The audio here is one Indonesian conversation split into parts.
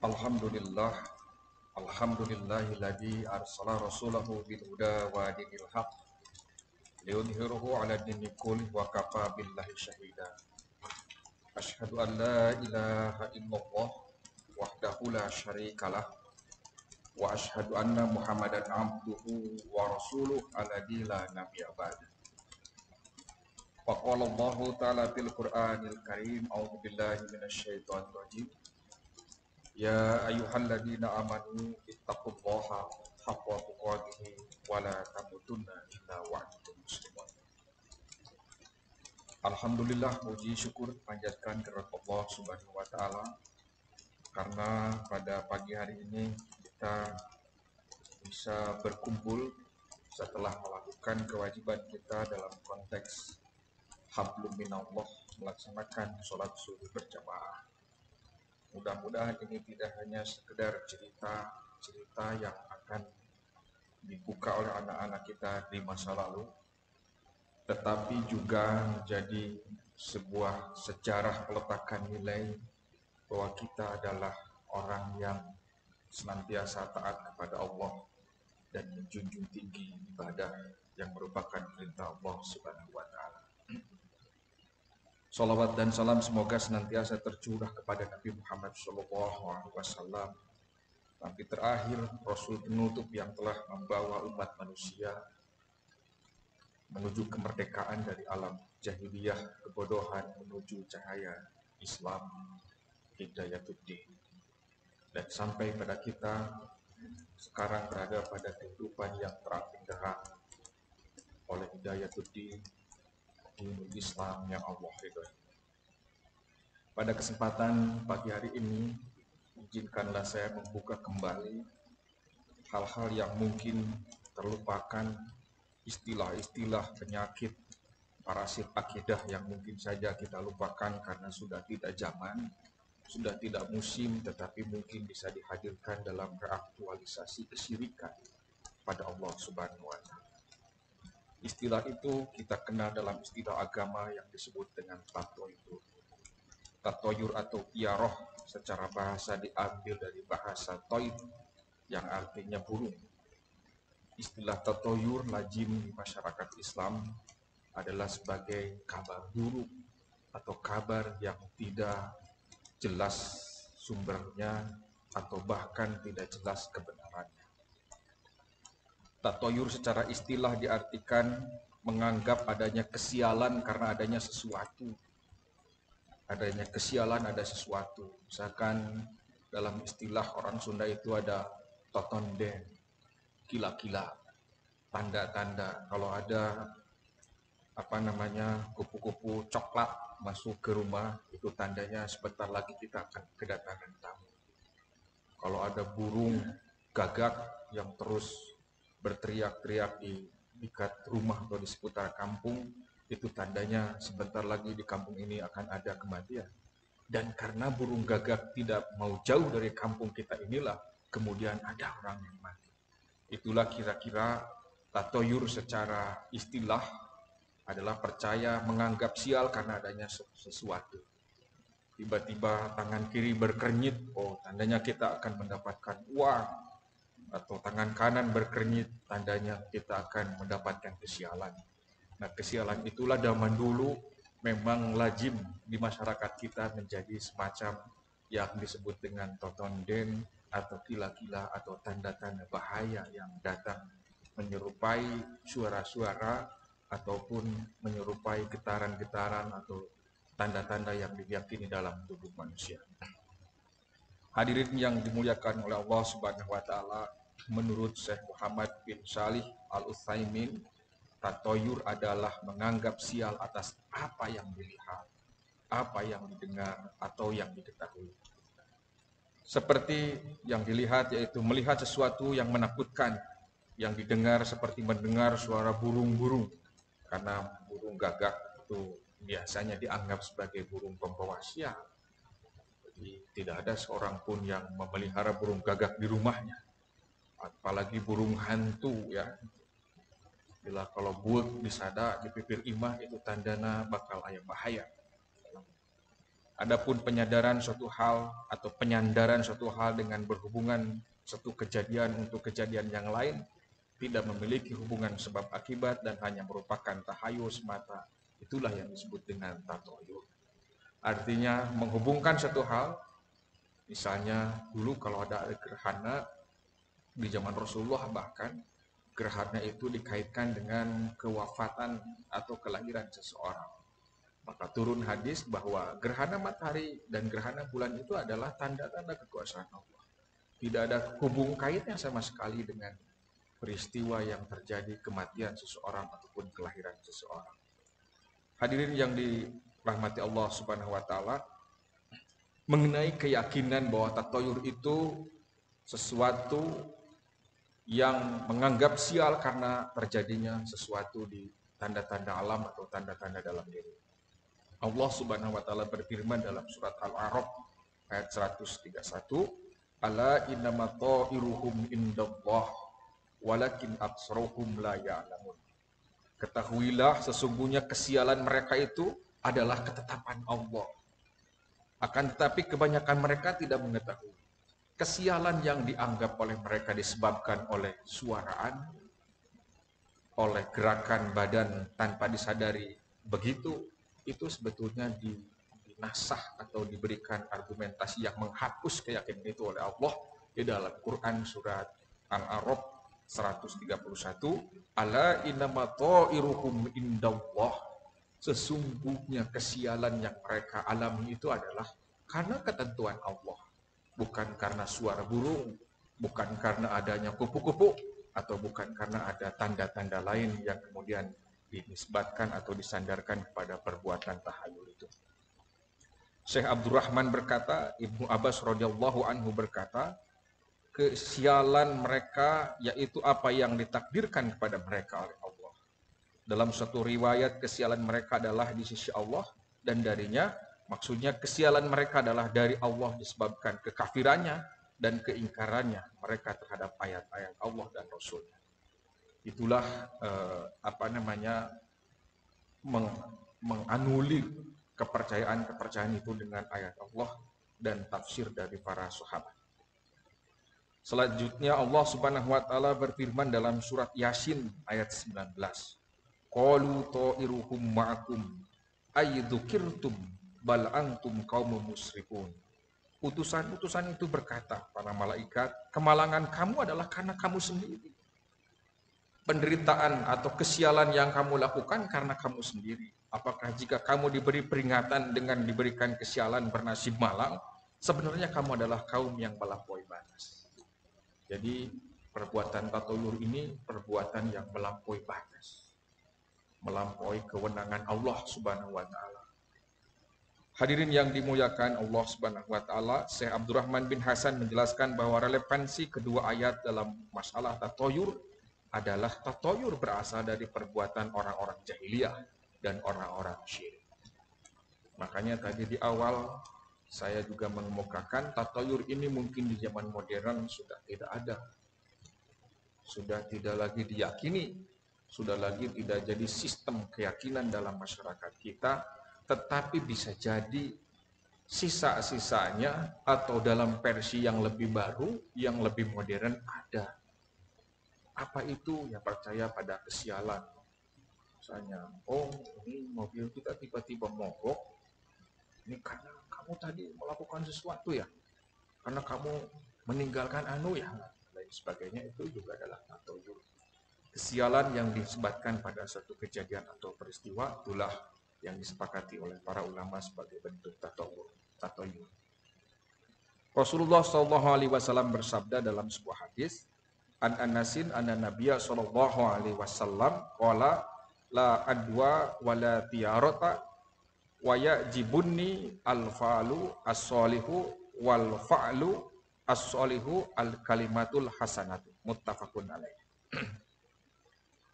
Alhamdulillah, alhamdulillahilladzi arsala rasulahu bil huda wa dinil haq liyudhhirahu 'ala dini kulli wa kafa billahi syahida. Asyhadu an la ilaha illallah wahdahu la syarikalah wa asyhadu anna Muhammadan abduhu wa rasuluh alladzi la nabiyya ba'da. Wa qala Allah ta'ala fil Qur'anil Karim, a'udzu billahi minasy syaithanir rajim. Ya ayyuhalladzina amanu ittaqullaha haqqa tuqatih wa la tamutunna illa wa antum muslimun. Alhamdulillah, puji syukur panjatkan kepada Allah Subhanahu wa taala karena pada pagi hari ini kita bisa berkumpul setelah melakukan kewajiban kita dalam konteks hablum minallah, melaksanakan sholat subuh berjamaah. Mudah-mudahan ini tidak hanya sekedar cerita yang akan dibuka oleh anak-anak kita di masa lalu, tetapi juga menjadi sebuah sejarah peletakan nilai bahwa kita adalah orang yang senantiasa taat kepada Allah dan menjunjung tinggi ibadah yang merupakan perintah Allah Subhanahu wa taala. Salawat dan salam semoga senantiasa tercurah kepada Nabi Muhammad SAW, Nabi terakhir, Rasul penutup yang telah membawa umat manusia menuju kemerdekaan dari alam jahiliyah, kebodohan menuju cahaya Islam, hidayatuddin. Dan sampai pada kita sekarang berada pada kehidupan yang terang benderang oleh hidayatuddin, dinul Islam yang Allah ridhoi. Pada kesempatan pagi hari ini, izinkanlah saya membuka kembali hal-hal yang mungkin terlupakan, istilah-istilah penyakit parasit akidah yang mungkin saja kita lupakan karena sudah tidak zaman, sudah tidak musim, tetapi mungkin bisa dihadirkan dalam reaktualisasi kesyirikan pada Allah Subhanahu wa taala. Istilah itu kita kenal dalam istilah agama yang disebut dengan tatoyur. Tatoyur atau iyaroh secara bahasa diambil dari bahasa toib yang artinya burung. Istilah tatoyur lazim di masyarakat Islam adalah sebagai kabar buruk atau kabar yang tidak jelas sumbernya atau bahkan tidak jelas kebenarannya. Tatoyur secara istilah diartikan menganggap adanya kesialan karena adanya sesuatu. Adanya kesialan, ada sesuatu. Misalkan dalam istilah orang Sunda itu ada totonden, kila-kila, tanda-tanda. Kalau ada kupu-kupu coklat masuk ke rumah, itu tandanya sebentar lagi kita akan kedatangan tamu. Kalau ada burung gagak yang terus berteriak-teriak di dekat rumah atau di seputar kampung, itu tandanya sebentar lagi di kampung ini akan ada kematian. Dan karena burung gagak tidak mau jauh dari kampung kita inilah, kemudian ada orang yang mati. Itulah kira-kira tatoyur secara istilah adalah percaya menganggap sial karena adanya sesuatu. Tiba-tiba tangan kiri berkernyit, oh tandanya kita akan mendapatkan uang. Atau tangan kanan berkernyit, tandanya kita akan mendapatkan kesialan. Nah, kesialan itulah zaman dulu memang lazim di masyarakat kita menjadi semacam yang disebut dengan totonden atau kila-kila atau tanda-tanda bahaya yang datang menyerupai suara-suara ataupun menyerupai getaran-getaran atau tanda-tanda yang diyakini dalam tubuh manusia. Hadirin yang dimuliakan oleh Allah Subhanahu wa taala, menurut Syekh Muhammad bin Shalih Al-Utsaimin, tatoyur adalah menganggap sial atas apa yang dilihat, apa yang didengar, atau yang diketahui. Seperti yang dilihat yaitu melihat sesuatu yang menakutkan, yang didengar seperti mendengar suara burung-burung, karena burung gagak itu biasanya dianggap sebagai burung pembawa sial. Jadi tidak ada seorang pun yang memelihara burung gagak di rumahnya, apalagi burung hantu ya. Bila kalau buat disada di pipir imah itu tandana bakal aya bahaya. Adapun penyadaran suatu hal atau penyandaran suatu hal dengan berhubungan satu kejadian untuk kejadian yang lain tidak memiliki hubungan sebab akibat dan hanya merupakan tahayul semata. Itulah yang disebut dengan tatoyur. Artinya menghubungkan satu hal, misalnya dulu kalau ada gerhana di zaman Rasulullah, bahkan gerhana itu dikaitkan dengan kewafatan atau kelahiran seseorang. Maka turun hadis bahwa gerhana matahari dan gerhana bulan itu adalah tanda-tanda kekuasaan Allah. Tidak ada hubung kaitnya sama sekali dengan peristiwa yang terjadi kematian seseorang ataupun kelahiran seseorang. Hadirin yang dirahmati Allah Subhanahu wa taala, mengenai keyakinan bahwa tatoyur itu sesuatu yang menganggap sial karena terjadinya sesuatu di tanda-tanda alam atau tanda-tanda dalam diri. Allah Subhanahu wa taala berfirman dalam surat Al-A'raf ayat 131, "Ala innama ta'iruhum indallah walakin aktsaruhum la ya'lamun." Ketahuilah sesungguhnya kesialan mereka itu adalah ketetapan Allah. Akan tetapi kebanyakan mereka tidak mengetahui. Kesialan yang dianggap oleh mereka disebabkan oleh suaraan, oleh gerakan badan tanpa disadari begitu, itu sebetulnya dinasah atau diberikan argumentasi yang menghapus keyakinan itu oleh Allah di dalam Quran surat Al-A'raf 131, "Ala innama ta'iruhum indallah." Sesungguhnya kesialan yang mereka alami itu adalah karena ketentuan Allah, bukan karena suara burung, bukan karena adanya kupu-kupu, atau bukan karena ada tanda-tanda lain yang kemudian dinisbatkan atau disandarkan kepada perbuatan tahayul itu. Syekh Abdurrahman berkata, Ibnu Abbas radhiyallahu anhu berkata, kesialan mereka yaitu apa yang ditakdirkan kepada mereka oleh Allah. Dalam satu riwayat, kesialan mereka adalah di sisi Allah, dan darinya maksudnya kesialan mereka adalah dari Allah disebabkan kekafirannya dan keingkarannya mereka terhadap ayat-ayat Allah dan Rasulnya. Itulah menganulir kepercayaan itu dengan ayat Allah dan tafsir dari para sahabat. Selanjutnya Allah Subhanahu wa taala berfirman dalam surat Yasin ayat 19. Qalu ta'iruhum ma'akum ayydzukirtum bal antum qaumun musrifun. Utusan-utusan itu berkata, para malaikat, kemalangan kamu adalah karena kamu sendiri. Penderitaan atau kesialan yang kamu lakukan karena kamu sendiri. Apakah jika kamu diberi peringatan dengan diberikan kesialan bernasib malang, sebenarnya kamu adalah kaum yang melampaui batas. Jadi perbuatan tatayur ini perbuatan yang melampaui batas, melampaui kewenangan Allah Subhanahu wa taala. Hadirin yang dimuliakan Allah Subhanahu wa taala, Syekh Abdurrahman bin Hasan menjelaskan bahwa relevansi kedua ayat dalam masalah tatayur adalah tatayur berasal dari perbuatan orang-orang jahiliyah dan orang-orang syirik. Makanya tadi di awal saya juga mengemukakan tatayur ini mungkin di zaman modern sudah tidak ada. Sudah tidak lagi diyakini, sudah lagi tidak jadi sistem keyakinan dalam masyarakat kita, tetapi bisa jadi sisa-sisanya atau dalam versi yang lebih baru, yang lebih modern ada. Apa itu? Ya percaya pada kesialan. Misalnya, oh ini mobil kita tiba-tiba mogok, ini karena kamu tadi melakukan sesuatu ya, karena kamu meninggalkan anu ya, lain sebagainya. Itu juga adalah tatayur. Kesialan yang disebabkan pada suatu kejadian atau peristiwa, itulah yang disepakati oleh para ulama sebagai bentuk tatayur. Rasulullah SAW bersabda dalam sebuah hadis, An Anasin anna Nabiyya sallallahu alaihi wasallam qala la adwa wala tiyarata wa yajibunni al-fa'lu as-solihu wal fa'lu as-solihu al-kalimatul hasanatu. Muttafaqun alaih.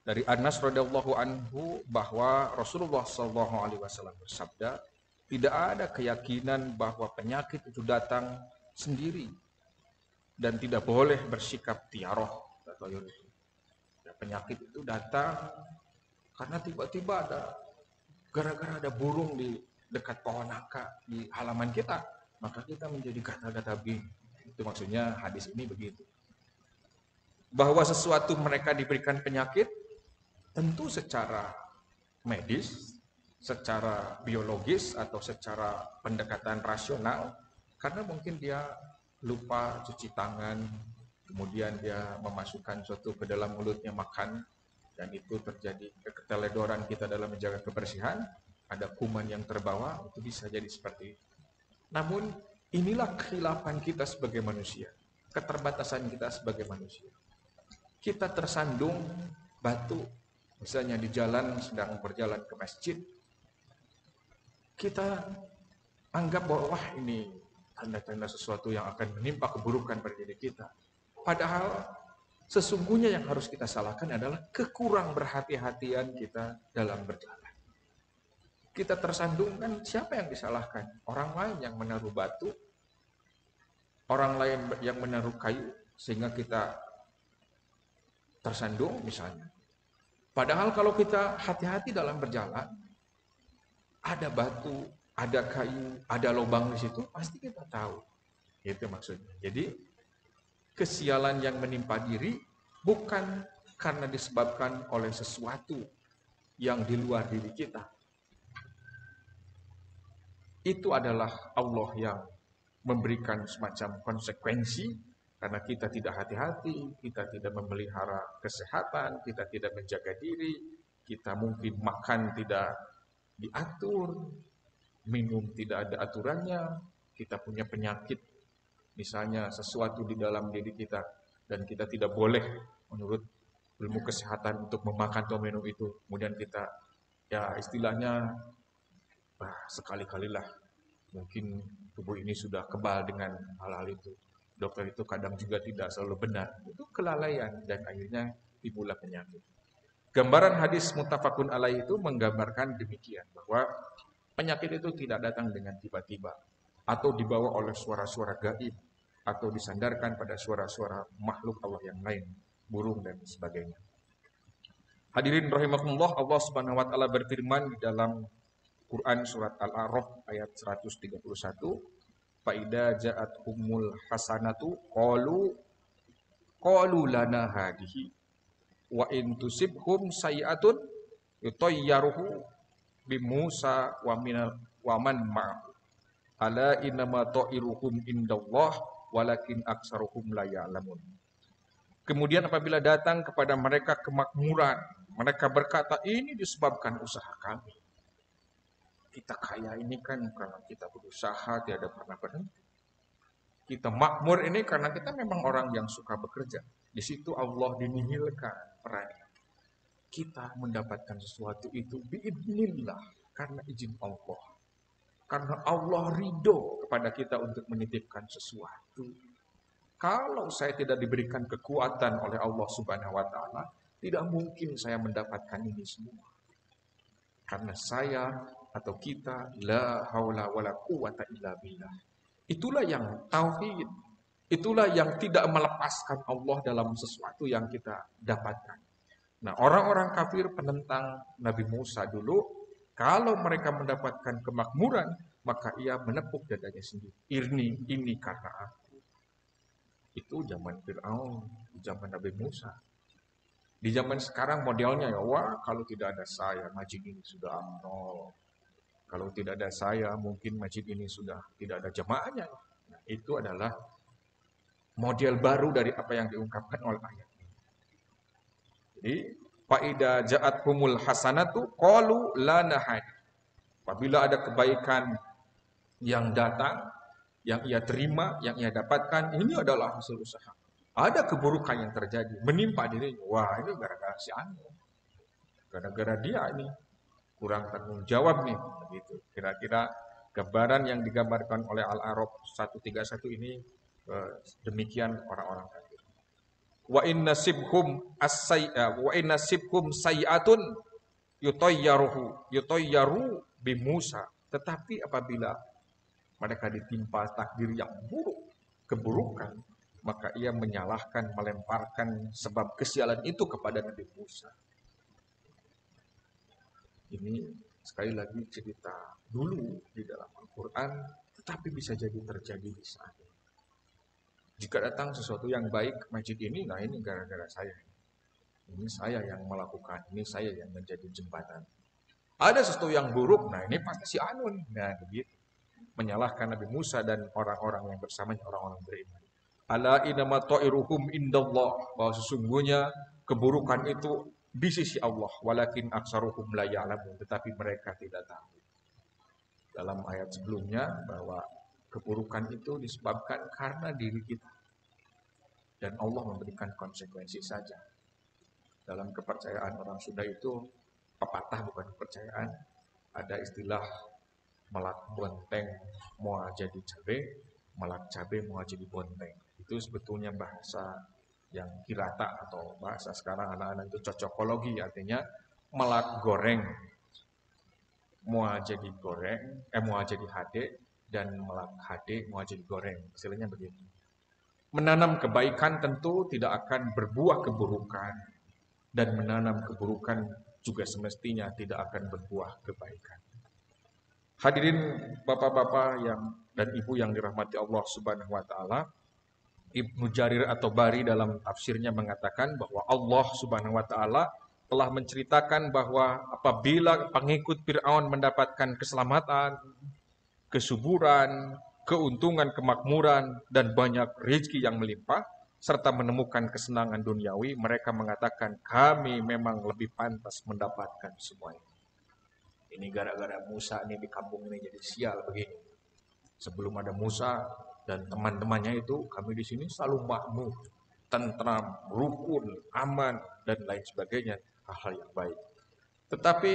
Dari Anas radhiyallahu anhu bahwa Rasulullah sallallahu alaihi wasallam bersabda, tidak ada keyakinan bahwa penyakit itu datang sendiri dan tidak boleh bersikap tiaroh atau ya, penyakit itu datang karena tiba-tiba ada gara-gara ada burung di dekat pohon nangka di halaman kita, maka kita menjadi gatal-gatal. Itu maksudnya hadis ini begitu. Bahwa sesuatu mereka diberikan penyakit, tentu secara medis, secara biologis, atau secara pendekatan rasional, karena mungkin dia lupa cuci tangan, kemudian dia memasukkan sesuatu ke dalam mulutnya makan, dan itu terjadi keteledoran kita dalam menjaga kebersihan, ada kuman yang terbawa, itu bisa jadi seperti itu. Namun inilah kehilapan kita sebagai manusia, keterbatasan kita sebagai manusia. Kita tersandung batu, misalnya di jalan sedang berjalan ke masjid, kita anggap bahwa wah ini tanda-tanda sesuatu yang akan menimpa keburukan pada diri kita. Padahal sesungguhnya yang harus kita salahkan adalah kekurang berhati-hatian kita dalam berjalan. Kita tersandung, kan siapa yang disalahkan? Orang lain yang menaruh batu, orang lain yang menaruh kayu, sehingga kita tersandung misalnya. Padahal kalau kita hati-hati dalam berjalan, ada batu, ada kayu, ada lubang di situ, pasti kita tahu. Itu maksudnya. Jadi kesialan yang menimpa diri bukan karena disebabkan oleh sesuatu yang di luar diri kita. Itu adalah Allah yang memberikan semacam konsekuensi karena kita tidak hati-hati, kita tidak memelihara kesehatan, kita tidak menjaga diri, kita mungkin makan tidak diatur, minum tidak ada aturannya, kita punya penyakit, misalnya sesuatu di dalam diri kita, dan kita tidak boleh menurut ilmu kesehatan untuk memakan atau minum itu. Kemudian kita, ya istilahnya, sekali-kalilah, mungkin tubuh ini sudah kebal dengan hal-hal itu. Dokter itu kadang juga tidak selalu benar. Itu kelalaian, dan akhirnya timbullah penyakit. Gambaran hadis muttafaqun alaih itu menggambarkan demikian, bahwa penyakit itu tidak datang dengan tiba-tiba, atau dibawa oleh suara-suara gaib, atau disandarkan pada suara-suara makhluk Allah yang lain, burung dan sebagainya. Hadirin rahimakumullah, Allah Subhanahu wa taala berfirman di dalam Quran surat Al-A'raf ayat 131, "Faida ja'athumul hasanatu qalu lana hadihi wa in tusibhum sayi'atun yutayyaruhu bi Musa wa man ma'ahu ala innama ta'iruhum indallah walakin aksaruhum la ya'lamun." Kemudian apabila datang kepada mereka kemakmuran, mereka berkata, ini disebabkan usaha kami. Kita kaya ini kan karena kita berusaha tidak pernah berhenti. Kita makmur ini karena kita memang orang yang suka bekerja. Di situ Allah dinihilkan perannya. Kita mendapatkan sesuatu itu biidznillah, karena izin Allah. Karena Allah ridho kepada kita untuk menitipkan sesuatu. Kalau saya tidak diberikan kekuatan oleh Allah Subhanahu wa taala, tidak mungkin saya mendapatkan ini semua. Karena saya atau kita la haula wala quwata illa billah. Itulah yang tauhid. Itulah yang tidak melepaskan Allah dalam sesuatu yang kita dapatkan. Nah, orang-orang kafir penentang Nabi Musa dulu, kalau mereka mendapatkan kemakmuran, maka ia menepuk dadanya sendiri. Ini karena aku. Itu zaman Fir'aun, zaman Nabi Musa. Di zaman sekarang modelnya ya, wah kalau tidak ada saya, masjid ini sudah nol. Kalau tidak ada saya, mungkin masjid ini sudah tidak ada jemaahnya. Nah, itu adalah model baru dari apa yang diungkapkan oleh ayat ini. Jadi, faida ja'athumul hasanatu qalu lana hadi. Apabila ada kebaikan yang datang, yang ia terima, yang ia dapatkan, ini adalah hasil usaha. Ada keburukan yang terjadi, menimpa dirinya. Wah, ini gara-gara si anu. Gara-gara dia ini kurang tanggung jawab nih. Begitu. Kira-kira gambaran yang digambarkan oleh Al-A'raf 131 ini demikian orang-orang kafir. Wa inna sibhum sayi'atun yutayyaru bi Musa. Tetapi apabila mereka ditimpa takdir yang buruk, keburukan, maka ia menyalahkan, melemparkan sebab kesialan itu kepada Nabi Musa. Ini sekali lagi cerita dulu di dalam Al-Quran, tetapi bisa jadi terjadi di saat ini. Jika datang sesuatu yang baik ke masjid ini, nah ini gara-gara saya. Ini saya yang melakukan, ini saya yang menjadi jembatan. Ada sesuatu yang buruk, nah ini pasti si Anu nih. Nah begitu. Menyalahkan Nabi Musa dan orang-orang yang bersamanya, orang-orang beriman. Ala inama ta'iruhum indallah. Bahwa sesungguhnya keburukan itu di sisi Allah. Walakin aksaruhum la ya'lamun. Tetapi mereka tidak tahu. Dalam ayat sebelumnya bahwa keburukan itu disebabkan karena diri kita. Dan Allah memberikan konsekuensi saja. Dalam kepercayaan orang Sunda itu, pepatah bukan kepercayaan, ada istilah melak bonteng mau jadi cabe, melak cabe mau jadi bonteng. Itu sebetulnya bahasa yang kirata atau bahasa sekarang anak-anak itu cocokologi, artinya melak goreng mau jadi goreng, mau jadi hade, dan melak hade mau jadi goreng. Istilahnya begitu. Menanam kebaikan tentu tidak akan berbuah keburukan, dan menanam keburukan juga semestinya tidak akan berbuah kebaikan. Hadirin bapak-bapak dan ibu yang dirahmati Allah Subhanahu wa taala, Ibnu Jarir atau Bari dalam tafsirnya mengatakan bahwa Allah Subhanahu wa taala telah menceritakan bahwa apabila pengikut Firaun mendapatkan keselamatan, kesuburan, keuntungan, kemakmuran dan banyak rezeki yang melimpah serta menemukan kesenangan duniawi, mereka mengatakan kami memang lebih pantas mendapatkan semua ini. Ini gara-gara Musa ini di kampung ini jadi sial begini. Sebelum ada Musa dan teman-temannya itu, kami di sini selalu makmur, tentram, rukun, aman, dan lain sebagainya, hal-hal yang baik. Tetapi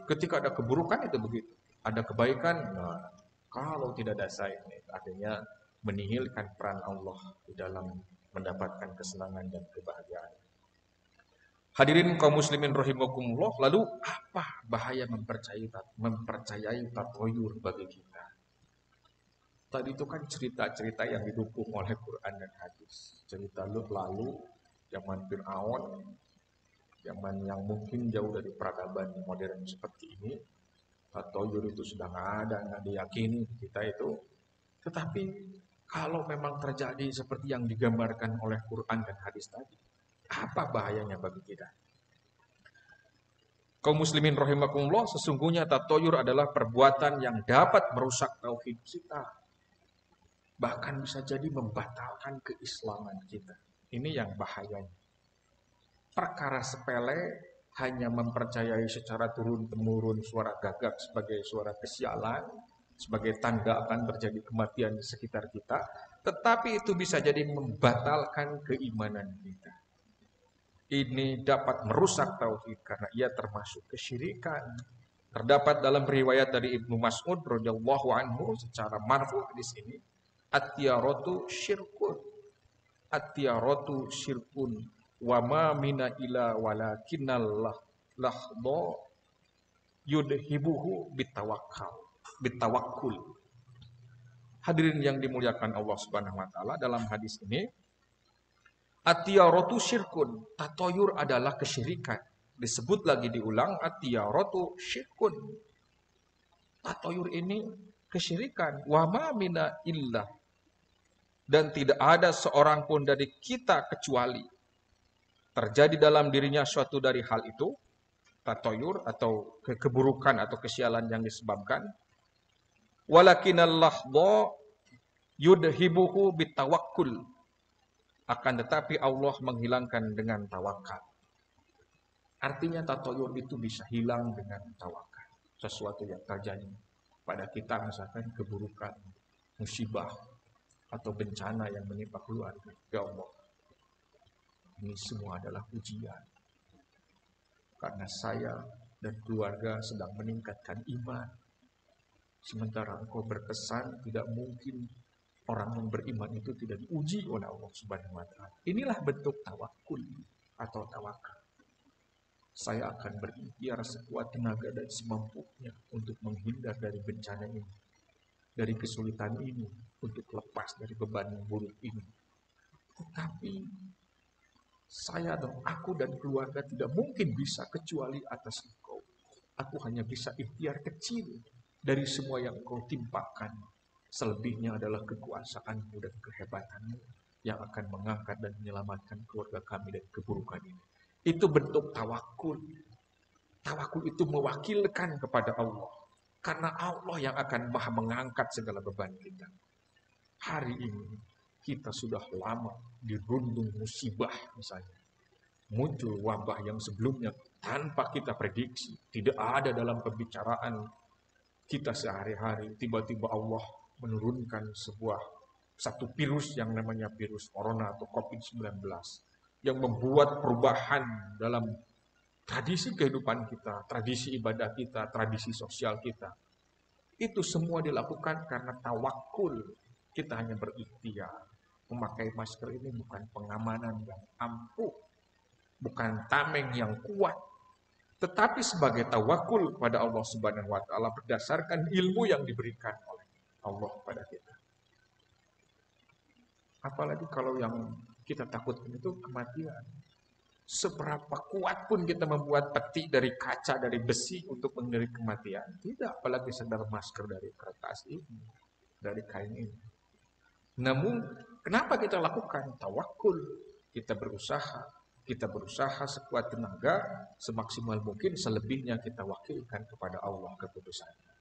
ketika ada keburukan itu begitu. Ada kebaikan, nah, kalau tidak ada saya ini, artinya menihilkan peran Allah di dalam mendapatkan kesenangan dan kebahagiaan. Hadirin kaum muslimin rahimakumullah, lalu apa bahaya mempercayai tatoyur bagi kita? Tadi itu kan cerita-cerita yang didukung oleh Quran dan hadis. Cerita lalu zaman Fir'aun, zaman yang mungkin jauh dari peradaban modern seperti ini, tatoyur itu sudah nggak diyakini kita itu. Tetapi kalau memang terjadi seperti yang digambarkan oleh Quran dan hadis tadi, apa bahayanya bagi kita? Kaum muslimin rahimakumullah, sesungguhnya tatoyur adalah perbuatan yang dapat merusak tauhid kita. Bahkan bisa jadi membatalkan keislaman kita. Ini yang bahayanya. Perkara sepele hanya mempercayai secara turun-temurun suara gagak sebagai suara kesialan, sebagai tanda akan terjadi kematian di sekitar kita, tetapi itu bisa jadi membatalkan keimanan kita. Ini dapat merusak tauhid karena ia termasuk kesyirikan. Terdapat dalam riwayat dari Ibnu Mas'ud radhiyallahu anhu secara marfu di sini, at-tiyaratu syirkun. At-tiyaratu syirkun wa ma mina ila walakinnal lahdha yudhibuhu bitawakkul. Hadirin yang dimuliakan Allah Subhanahu wa taala, dalam hadis ini at-tiyaratu syirkun, tatoyur adalah kesyirikan. Disebut lagi diulang, at-tiyaratu syirkun. Tatoyur ini kesyirikan. Wa ma mina illa, dan tidak ada seorang pun dari kita kecuali terjadi dalam dirinya suatu dari hal itu, tatoyur atau keburukan atau kesialan yang disebabkan. Walakinallahu yudhibuhu bitawakkul, akan tetapi Allah menghilangkan dengan tawakal. Artinya tatoyur itu bisa hilang dengan tawakal. Sesuatu yang terjadi pada kita, misalkan keburukan, musibah, atau bencana yang menimpa keluarga. Ya Allah, ini semua adalah ujian. Karena saya dan keluarga sedang meningkatkan iman. Sementara Engkau berpesan tidak mungkin orang yang beriman itu tidak diuji oleh Allah Subhanahu wa taala. Inilah bentuk tawakul atau tawakal. Saya akan berikhtiar sekuat tenaga dan semampunya untuk menghindar dari bencana ini, dari kesulitan ini, untuk lepas dari beban yang buruk ini. Tetapi saya dan aku dan keluarga tidak mungkin bisa kecuali atas Engkau. Aku hanya bisa ikhtiar kecil dari semua yang engkau timpakan. Selebihnya adalah kekuasaanmu dan kehebatanmu yang akan mengangkat dan menyelamatkan keluarga kami dari keburukan ini. Itu bentuk tawakul. Tawakul itu mewakilkan kepada Allah. Karena Allah yang akan maha mengangkat segala beban kita. Hari ini kita sudah lama dirundung musibah misalnya. Muncul wabah yang sebelumnya tanpa kita prediksi. Tidak ada dalam pembicaraan kita sehari-hari. Tiba-tiba Allah menurunkan satu virus yang namanya virus corona atau COVID-19. Yang membuat perubahan dalam tradisi kehidupan kita, tradisi ibadah kita, tradisi sosial kita. Itu semua dilakukan karena tawakul. Kita hanya berikhtiar. Memakai masker ini bukan pengamanan yang ampuh, bukan tameng yang kuat, tetapi sebagai tawakul kepada Allah Subhanahu wa taala berdasarkan ilmu yang diberikan oleh Allah kepada kita. Apalagi kalau yang kita takutkan itu kematian. Seberapa kuat pun kita membuat peti dari kaca, dari besi untuk menghindari kematian, tidak, apalagi sedar masker dari kertas ini, dari kain ini. Namun, kenapa kita lakukan tawakul? Kita berusaha sekuat tenaga, semaksimal mungkin, selebihnya kita wakilkan kepada Allah keputusannya.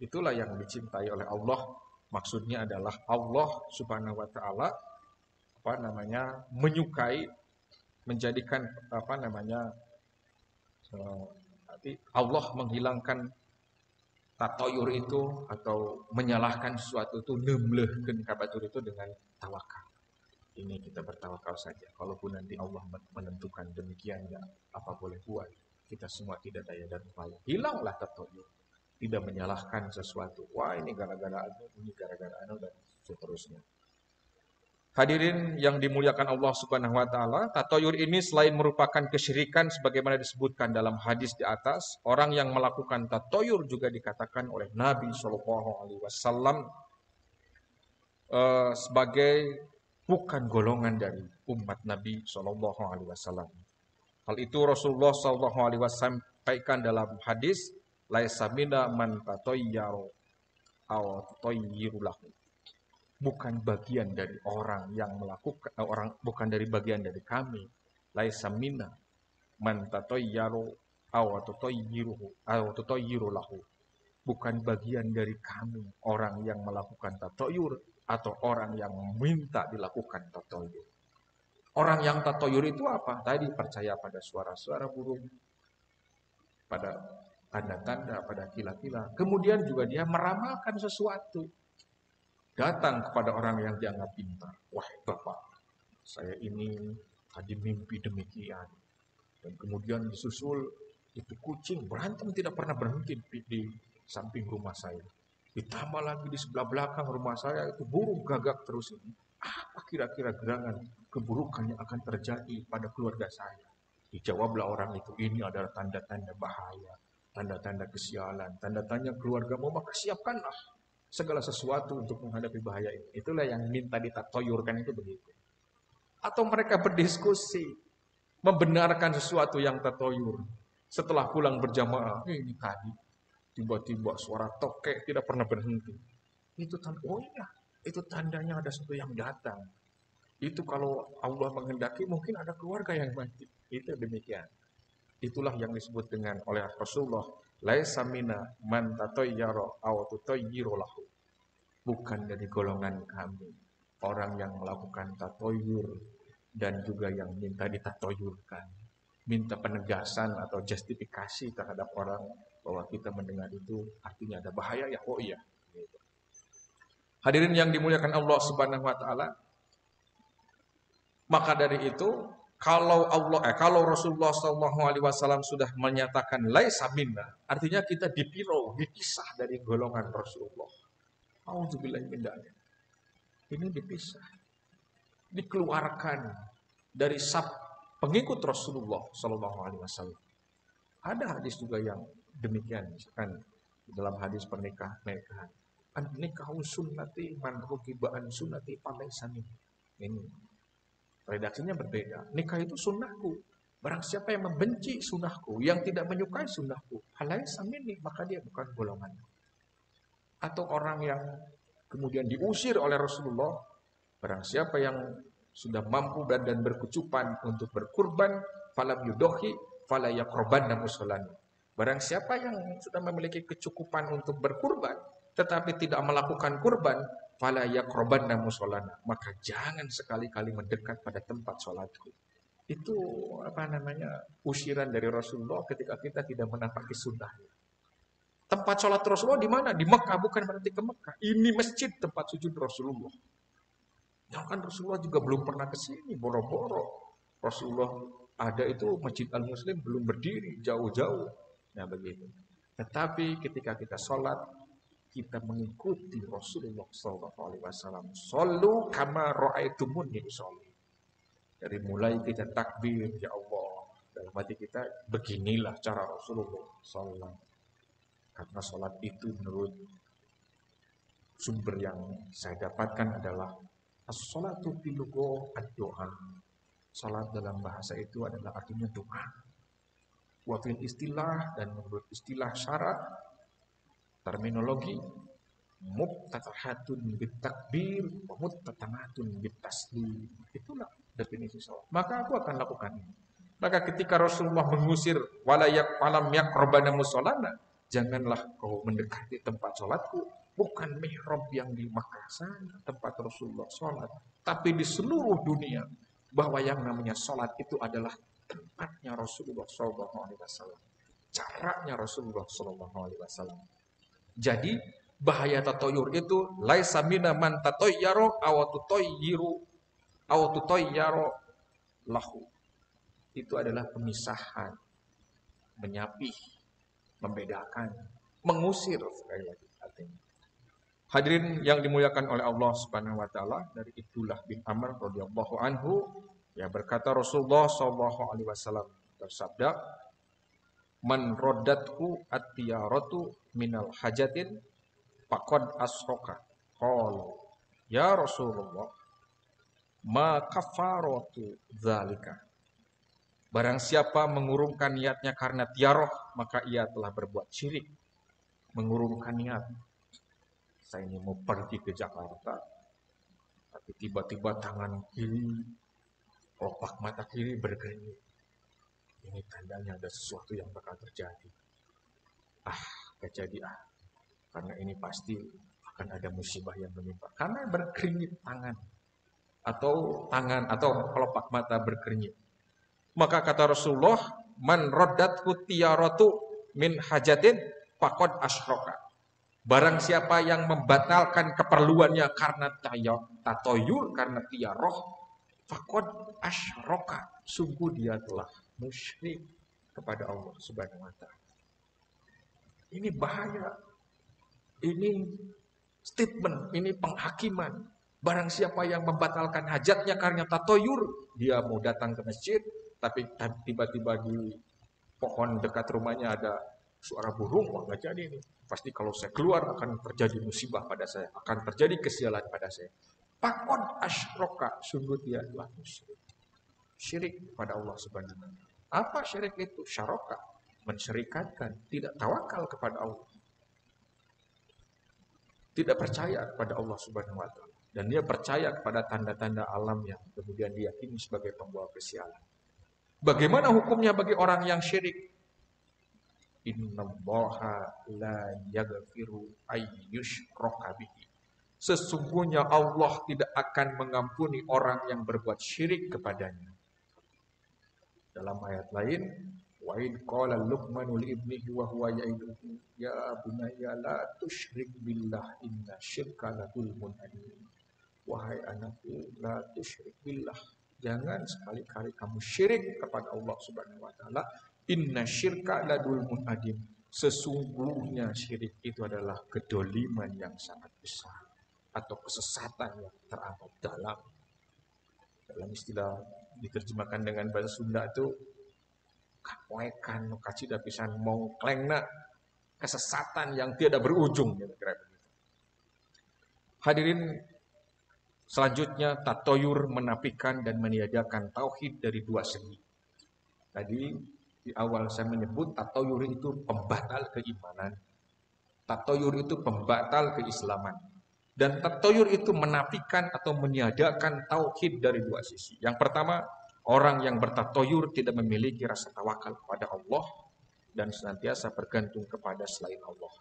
Itulah yang dicintai oleh Allah. Maksudnya adalah Allah Subhanahu wa taala menyukai, menjadikan Allah menghilangkan tatoyur itu atau menyalahkan sesuatu itu, nemlehkeun kabatur itu dengan tawakal. Ini kita bertawakal saja. Kalaupun nanti Allah menentukan demikian, ya apa boleh buat. Kita semua tidak daya dan upaya. Hilanglah tatoyur. Tidak menyalahkan sesuatu. Wah, ini gara-gara anu, ini gara-gara anu, dan seterusnya. Hadirin yang dimuliakan Allah Subhanahu wa taala, tatoyur ini selain merupakan kesyirikan sebagaimana disebutkan dalam hadis di atas, orang yang melakukan tatoyur juga dikatakan oleh Nabi SAW sebagai bukan golongan dari umat Nabi SAW. Hal itu Rasulullah SAW sampaikan dalam hadis, laisa minna man tatoyyaru aw tutayyiru lahu. Bukan bagian dari orang yang melakukan bukan dari bagian dari kami. Laisa minna man tatoyyaru aw tutayyiru lahu. Bukan bagian dari kami orang yang melakukan tatoyur atau orang yang minta dilakukan tatoyur. Orang yang tatoyur itu apa? Tadi percaya pada suara-suara burung, pada tanda-tanda, pada kila-kila. Kemudian juga dia meramalkan sesuatu. Datang kepada orang yang dianggap pintar. Wah, Bapak, saya ini tadi mimpi demikian. Dan kemudian disusul itu kucing berantem tidak pernah berhenti di samping rumah saya. Ditambah lagi di sebelah belakang rumah saya itu burung gagak terus ini. Apa kira-kira gerangan keburukan yang akan terjadi pada keluarga saya? Dijawablah orang itu, ini adalah tanda-tanda bahaya, tanda-tanda kesialan, tanda-tanda keluargamu, maka siapkanlah segala sesuatu untuk menghadapi bahaya ini. Itulah yang minta ditatoyurkan itu begitu. Atau mereka berdiskusi, membenarkan sesuatu yang tatoyur. Setelah pulang berjamaah, ini tadi tiba-tiba suara tokek tidak pernah berhenti. Itu itu tandanya ada sesuatu yang datang. Itu kalau Allah menghendaki mungkin ada keluarga yang mati. Itu demikian. Itulah yang disebut dengan oleh Rasulullah, laisa minna man tatayyara aw tutayyiru lahu. Bukan dari golongan kami orang yang melakukan tatoyur dan juga yang minta ditatoyurkan. Minta penegasan atau justifikasi terhadap orang bahwa kita mendengar itu artinya ada bahaya ya. Oh iya. Hadirin yang dimuliakan Allah Subhanahu wa taala, maka dari itu kalau Rasulullah SAW sudah menyatakan laisa minna, artinya kita dipisah dari golongan Rasulullah. Auzubillahi min dzalik. Ini dipisah, dikeluarkan dari pengikut Rasulullah SAW. Ada hadis juga yang demikian, misalkan dalam hadis pernikahan, an-nikahu sunnati man rugiba an sunnati falaysa minni. Ini redaksinya berbeda. Nikah itu sunnahku. Barang siapa yang membenci sunnahku, yang tidak menyukai sunnahku, falaisa minni, maka dia bukan golonganku. Atau orang yang kemudian diusir oleh Rasulullah, barang siapa yang sudah mampu dan berkecupan untuk berkurban, falam yudohi, fala yaqrabanna musholana. Barang siapa yang sudah memiliki kecukupan untuk berkurban, tetapi tidak melakukan kurban, fala yaqrabanna musholana, maka jangan sekali-kali mendekat pada tempat sholatku. Itu usiran dari Rasulullah ketika kita tidak menapaki sunnah. Tempat sholat Rasulullah di mana? Di Mekah, bukan berarti ke Mekah. Ini masjid tempat sujud Rasulullah. Ya kan Rasulullah juga belum pernah ke sini, boro-boro. Rasulullah ada itu Masjid Al-Muslim belum berdiri, jauh-jauh. Nah begitu. Tetapi ketika kita sholat, kita mengikuti Rasulullah SAW. Sallu kama ra'aitumuni usolli. Dari mulai kita takbir, ya Allah, dalam hati kita beginilah cara Rasulullah SAW. Karena sholat itu menurut sumber yang saya dapatkan adalah as-sholatu fil lugha ad-doa. Salat dalam bahasa itu adalah artinya doa. Wa fil istilah, dan menurut istilah syarat terminologi, muftatahatun bitakbir wa muftatamatun bitaslim. Itulah definisi salat. Maka aku akan lakukan ini. Maka ketika Rasulullah mengusir walayak falam yaqrabana musallana, janganlah kau mendekati tempat salatku. Bukan mihrab yang di Makkah sana tempat Rasulullah sholat, tapi di seluruh dunia, bahwa yang namanya sholat itu adalah tempatnya Rasulullah SAW, caranya Rasulullah SAW. Jadi bahaya tatoyur itu laisa mina man tatoyyaro aw tutoyyaro lahu. Itu adalah pemisahan, menyapih, membedakan, mengusir sekali lagi artinya. Hadirin yang dimuliakan oleh Allah Subhanahu wa taala, dari Abdullah bin Amr radhiyallahu anhu, ya berkata Rasulullah sallallahu alaihi wasallam bersabda, "Man raddathu at-tiyaratu minal hajatin faqad asroka." Qala, "Ya Rasulullah, ma kafaratu dzalika?" Barang siapa mengurungkan niatnya karena tiaroh, maka ia telah berbuat syirik. Mengurungkan niat. Saya ini mau pergi ke Jakarta, tapi tiba-tiba tangan kiri, kelopak mata kiri berkerut. Ini tandanya ada sesuatu yang bakal terjadi. Gak jadi karena ini pasti akan ada musibah yang menimpa. Karena berkeringat tangan atau kelopak mata berkeringat. Maka kata Rasulullah, man raddathu tiyaratu min hajatin faqad asyraka. Barang siapa yang membatalkan keperluannya karena tatoyur, karena tiaroh, faqad asyraka, sungguh dia telah musyrik kepada Allah Subhanahu wa taala. Ini bahaya. Ini statement, ini penghakiman. Barang siapa yang membatalkan hajatnya karena tatoyur, dia mau datang ke masjid, tapi tiba-tiba di pohon dekat rumahnya ada suara burung, nggak jadi ini. Pasti kalau saya keluar akan terjadi musibah pada saya, akan terjadi kesialan pada saya. Faqad asyraka, sungguh dia telah musyrik. Syirik pada Allah Subhanahu wa taala. Apa syirik itu? Syaraka, mensyirikatkan, tidak tawakal kepada Allah. Tidak percaya kepada Allah Subhanahu wa taala, dan dia percaya kepada tanda-tanda alam yang kemudian diyakini sebagai pembawa kesialan. Bagaimana hukumnya bagi orang yang syirik? Innallaha la yaghfiru ayyushraka bihi. Sesungguhnya Allah tidak akan mengampuni orang yang berbuat syirik kepadanya. Dalam ayat lain, wa id qala Luqmanu li ibnihi wa huwa ya'iduhu ya bunayya la tusyrik billah inna syirka la dzulmun adzim. Wahai anakku, la tusyrik billah. Jangan sekali-kali kamu syirik kepada Allah Subhanahu wa taala. Inna syirka la dzulmun adzim. Sesungguhnya syirik itu adalah kedoliman yang sangat besar atau kesesatan yang teramat dalam. Dalam istilah diterjemahkan dengan bahasa Sunda itu kapoekan kacida pisan mau klengna, kesesatan yang tiada berujung, kira-kira begitu. Hadirin, selanjutnya tatoyur menafikan dan meniadakan tauhid dari dua segi. Tadi di awal saya menyebut tatoyur itu pembatal keimanan. Tatoyur itu pembatal keislaman. Dan tatoyur itu menafikan atau meniadakan tauhid dari dua sisi. Yang pertama, orang yang bertatoyur tidak memiliki rasa tawakal kepada Allah dan senantiasa bergantung kepada selain Allah.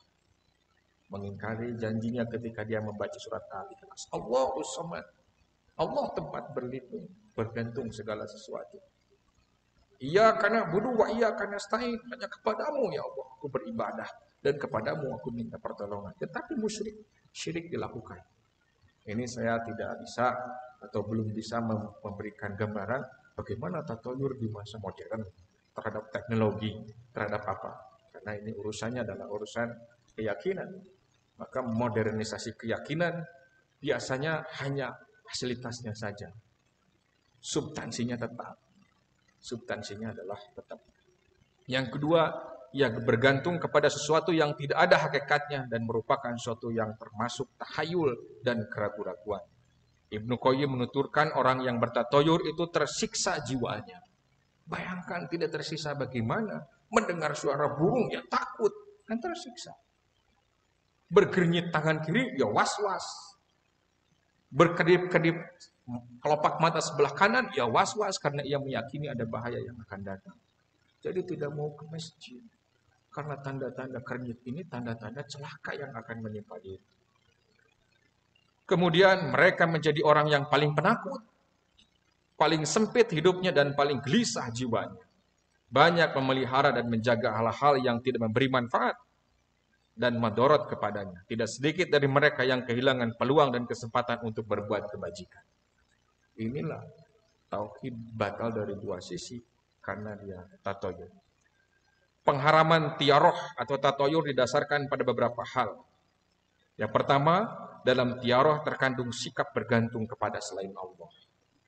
Mengingkari janjinya ketika dia membaca surat Al-Ikhlas. Allahus Samad. Allah tempat berlindung, bergantung segala sesuatu. Iyyaka na'budu wa iyyaka nasta'in. Hanya kepadamu ya Allah aku beribadah dan kepadamu aku minta pertolongan. Tetapi syirik dilakukan. Ini saya tidak bisa atau belum bisa memberikan gambaran bagaimana tatoyur di masa modern terhadap teknologi, terhadap apa. Karena ini urusannya adalah urusan keyakinan. Maka modernisasi keyakinan biasanya hanya fasilitasnya saja. Substansinya tetap. Substansinya adalah tetap. Yang kedua, ia bergantung kepada sesuatu yang tidak ada hakikatnya dan merupakan sesuatu yang termasuk tahayul dan keraguan-raguan. Ibnu Qayyim menuturkan orang yang bertatoyur itu tersiksa jiwanya. Bayangkan tidak tersisa bagaimana mendengar suara burung ya takut dan tersiksa. Bergernyit tangan kiri ya was-was. Berkedip-kedip kelopak mata sebelah kanan ya was-was karena ia meyakini ada bahaya yang akan datang. Jadi tidak mau ke masjid. Karena tanda-tanda kernyit ini tanda-tanda celaka yang akan menimpa diri. Kemudian mereka menjadi orang yang paling penakut, paling sempit hidupnya dan paling gelisah jiwanya. Banyak memelihara dan menjaga hal-hal yang tidak memberi manfaat dan madorot kepadanya. Tidak sedikit dari mereka yang kehilangan peluang dan kesempatan untuk berbuat kebajikan. Inilah tauhid batal dari dua sisi karena dia tatoyur. Pengharaman tiaroh atau tatoyur didasarkan pada beberapa hal. Yang pertama, dalam tiaroh terkandung sikap bergantung kepada selain Allah.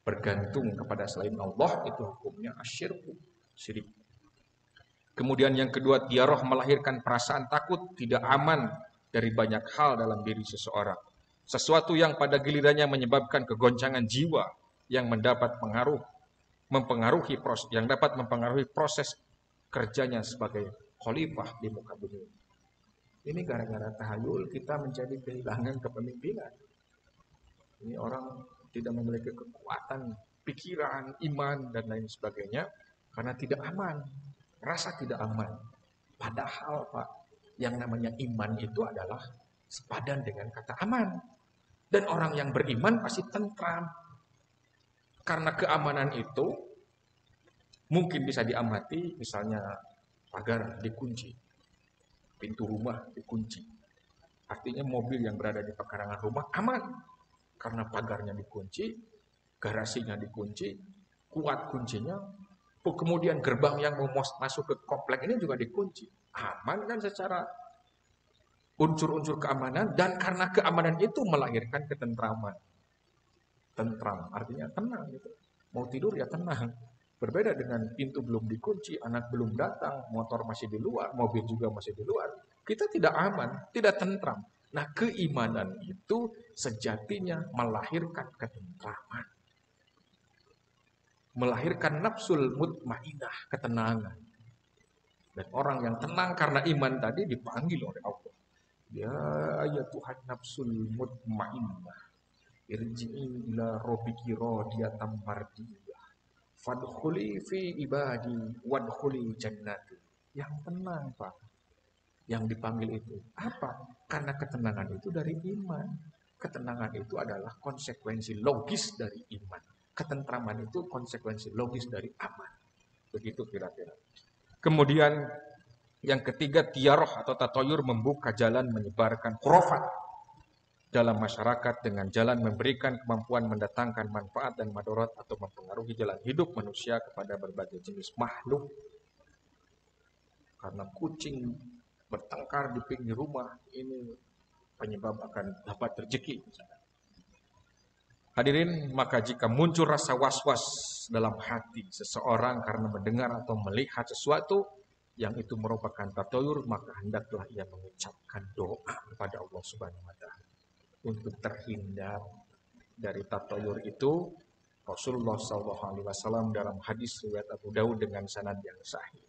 Bergantung kepada selain Allah itu hukumnya asyirku, syirik. Kemudian yang kedua, tiaroh melahirkan perasaan takut, tidak aman dari banyak hal dalam diri seseorang. Sesuatu yang pada gilirannya menyebabkan kegoncangan jiwa yang dapat mempengaruhi proses kerjanya sebagai khalifah di muka bumi. Ini gara-gara tahayul kita menjadi kehilangan kepemimpinan. Ini orang tidak memiliki kekuatan, pikiran, iman, dan lain sebagainya karena tidak aman. Rasa tidak aman. Padahal Pak, yang namanya iman itu adalah sepadan dengan kata aman. Dan orang yang beriman pasti tentram. Karena keamanan itu mungkin bisa diamati, misalnya pagar dikunci, pintu rumah dikunci. Artinya mobil yang berada di pekarangan rumah aman. Karena pagarnya dikunci, garasinya dikunci, kuat kuncinya. Kemudian gerbang yang mau masuk ke komplek ini juga dikunci. Aman kan secara unsur-unsur keamanan. Dan karena keamanan itu melahirkan ketentraman. Tentram, artinya tenang gitu. Mau tidur ya tenang. Berbeda dengan pintu belum dikunci, anak belum datang, motor masih di luar, mobil juga masih di luar. Kita tidak aman, tidak tentram. Nah, keimanan itu sejatinya melahirkan ketentraman. Melahirkan nafsul mutmainah, ketenangan. Dan orang yang tenang karena iman tadi dipanggil oleh Allah. Ya Tuhan nafsul mutmainah, irji'i ila rabbiki radiyatan mardiyah. Fadkhuli fi ibadi wadkhuli jannati. Yang tenang, Pak. Yang dipanggil itu apa? Karena ketenangan itu dari iman. Ketenangan itu adalah konsekuensi logis dari iman. Ketentraman itu konsekuensi logis dari aman. Begitu kira-kira. Kemudian yang ketiga, tiaroh atau tatoyur membuka jalan menyebarkan khurafat dalam masyarakat dengan jalan memberikan kemampuan mendatangkan manfaat dan madorot atau mempengaruhi jalan hidup manusia kepada berbagai jenis makhluk. Karena kucing bertengkar di pinggir rumah, ini penyebab akan dapat rezeki. Hadirin, maka jika muncul rasa was-was dalam hati seseorang karena mendengar atau melihat sesuatu yang itu merupakan tatoyur, maka hendaklah ia mengucapkan doa kepada Allah Subhanahu wa taala untuk terhindar dari tatoyur itu Rasulullah SAW dalam hadis riwayat Abu Daud dengan sanad yang sahih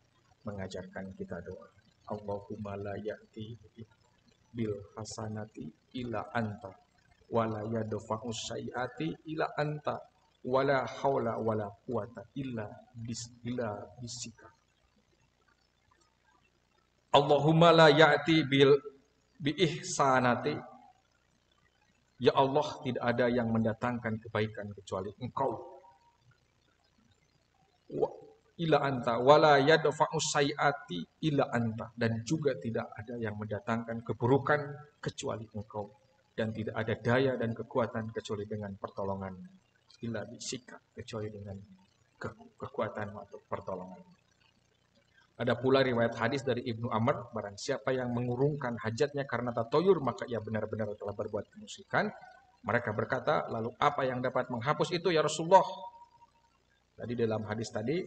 mengajarkan kita doa. Allahumma la ya'ti bil hasanati ila anta wala yadfa'u sayyiati ila anta wala haula wala quwata illa bisika. Allahumma la ya'ti bi ihsanati. Ya Allah, tidak ada yang mendatangkan kebaikan kecuali Engkau. Ila anta wala yadfa'u sayyiati ila anta, dan juga tidak ada yang mendatangkan keburukan kecuali Engkau, dan tidak ada daya dan kekuatan kecuali dengan pertolongan, illa bisika, kecuali dengan kekuatan atau pertolongan. Ada pula riwayat hadis dari Ibnu Amr, barang siapa yang mengurungkan hajatnya karena tatoyur, maka ia benar-benar telah berbuat kemusyrikan. Mereka berkata, lalu apa yang dapat menghapus itu ya Rasulullah? Tadi dalam hadis tadi,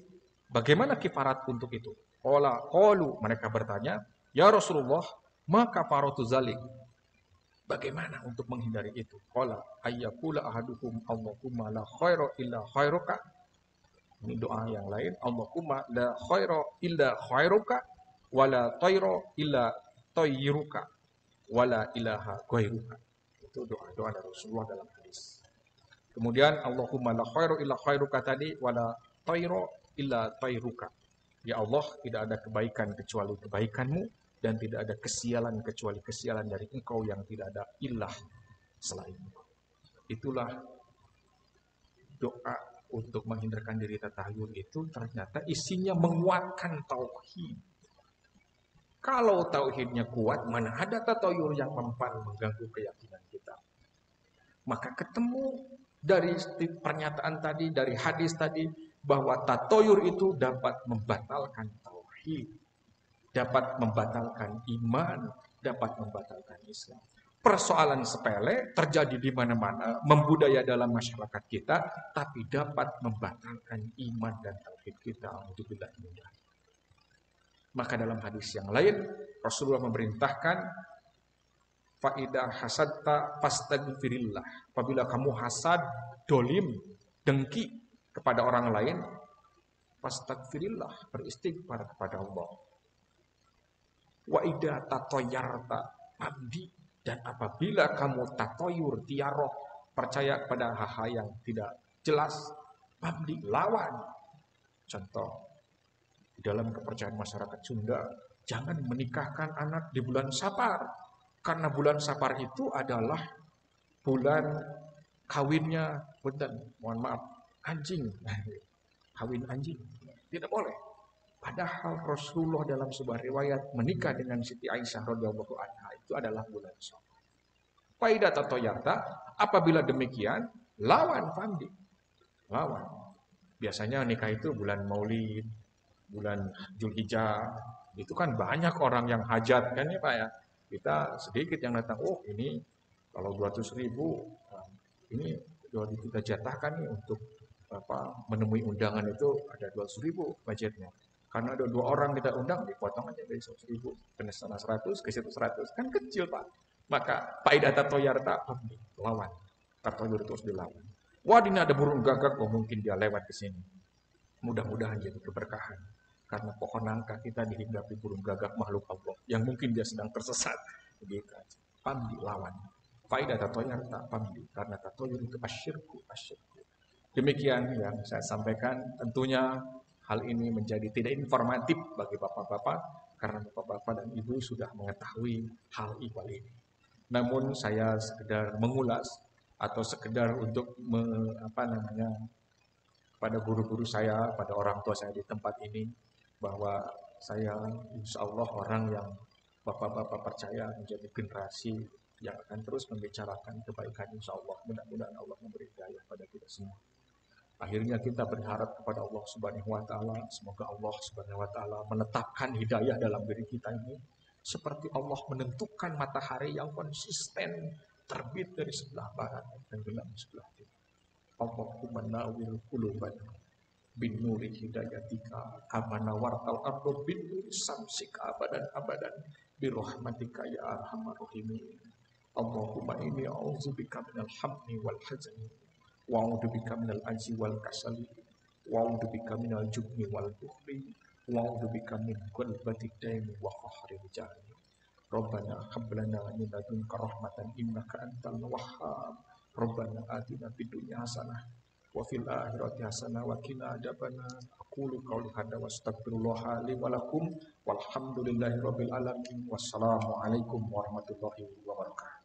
bagaimana kifarat untuk itu? Qalu, mereka bertanya, ya Rasulullah, ma kafaratu zalik? Bagaimana untuk menghindari itu? Qala ayyakula ahadukum Allahumma la khaira illa khairuka. Ini doa yang lain, Allahumma la khaira illa khairuka wala tayra illa tayruka wala ilaha ghairuka. Itu doa-doa dari Rasulullah dalam hadis. Kemudian Allahumma la khairu illa khairuka tadi wala tayra illa tayruka. Ya Allah, tidak ada kebaikan kecuali kebaikanmu, dan tidak ada kesialan kecuali kesialan dari Engkau, yang tidak ada ilah selain Engkau. Itulah doa untuk menghindarkan diri tatahur itu, ternyata isinya menguatkan tauhid. Kalau tauhidnya kuat, mana ada tatayur yang mempan mengganggu keyakinan kita. Maka ketemu dari pernyataan tadi, dari hadis tadi, bahwa tatayur itu dapat membatalkan tauhid, dapat membatalkan iman, dapat membatalkan Islam. Persoalan sepele terjadi di mana-mana, membudaya dalam masyarakat kita, tapi dapat membatalkan iman dan tauhid kita. Alhamdulillah. Maka dalam hadis yang lain, Rasulullah memerintahkan, faidah hasadta fastaghfirillah. Apabila kamu hasad, dolim, dengki kepada orang lain, fastaghfirillah, beristighfar kepada Allah. Wa idza tatoyarta abdi, dan apabila kamu tatoyur, tiaroh, percaya pada hal-hal yang tidak jelas, abdi, lawan. Contoh, di dalam kepercayaan masyarakat Sunda, jangan menikahkan anak di bulan Sapar, karena bulan Sapar itu adalah bulan kawinnya, mohon maaf, anjing, kawin anjing, tidak boleh. Padahal Rasulullah dalam sebuah riwayat menikah dengan Siti Aisyah radhiyallahu anha itu adalah bulan Syawal. Faidah tatoyarta, apabila demikian, lawan famdi, lawan. Biasanya nikah itu bulan Maulid, bulan Zulhijjah, itu kan banyak orang yang hajat kan ya Pak ya. Kita sedikit yang datang, oh ini kalau 200.000, ini kita jatahkan nih untuk menemui undangan itu ada 200.000 budgetnya. Karena ada 2 orang kita undang, dipotong aja dari 100.000, ke sana 100, ke situ 100, kan kecil Pak. Maka faidah tatoyarta, lawan. Tatoyur terus dilawan. Wah, ini ada burung gagak, oh mungkin dia lewat ke sini. Mudah-mudahan jadi keberkahan. Karena pohon nangka kita dihinggapi burung gagak makhluk Allah, yang mungkin dia sedang tersesat. Begitu aja. Pamdi, lawan. Faidah tatoyarta, pamdi. Karena tatoyur itu asyirku. Demikian yang saya sampaikan. Tentunya hal ini menjadi tidak informatif bagi bapak-bapak, karena bapak-bapak dan ibu sudah mengetahui hal ihwal ini. Namun saya sekedar mengulas atau sekedar untuk pada guru-guru saya, pada orang tua saya di tempat ini, bahwa saya insya Allah orang yang bapak-bapak percaya menjadi generasi yang akan terus membicarakan kebaikan, insya Allah. Mudah-mudahan Allah memberi hidayah pada kita semua. Akhirnya kita berharap kepada Allah Subhanahu wa taala, semoga Allah Subhanahu wa taala menetapkan hidayah dalam diri kita ini, seperti Allah menentukan matahari yang konsisten terbit dari sebelah barat dan gelam sebelah timur. Allahumma nawwir qulubana bin nuri hidayatika kama nawartal ardu bin nuri samsika abadan bi rahmatika ya arhamar rahimin. Allahumma inni a'udzubika minal hammi wal hazani wa a'udzu bika minal ajzi wal kasali, wa a'udzu bika minal jubni wal bukhli, wa a'udzu bika min ghalbati daini wa qahri rijali. Rabbana hab lana min ladunka rahmatan innaka antal wahhab. Rabbana atina fid dunya hasanah wa fil akhirati hasanah wa qina adzabannar. Aqulu qouli hadza wa astaghfirullah li wa lakum walhamdulillahi rabbil alamin. Wassalamu alaikum warahmatullahi wabarakatuh.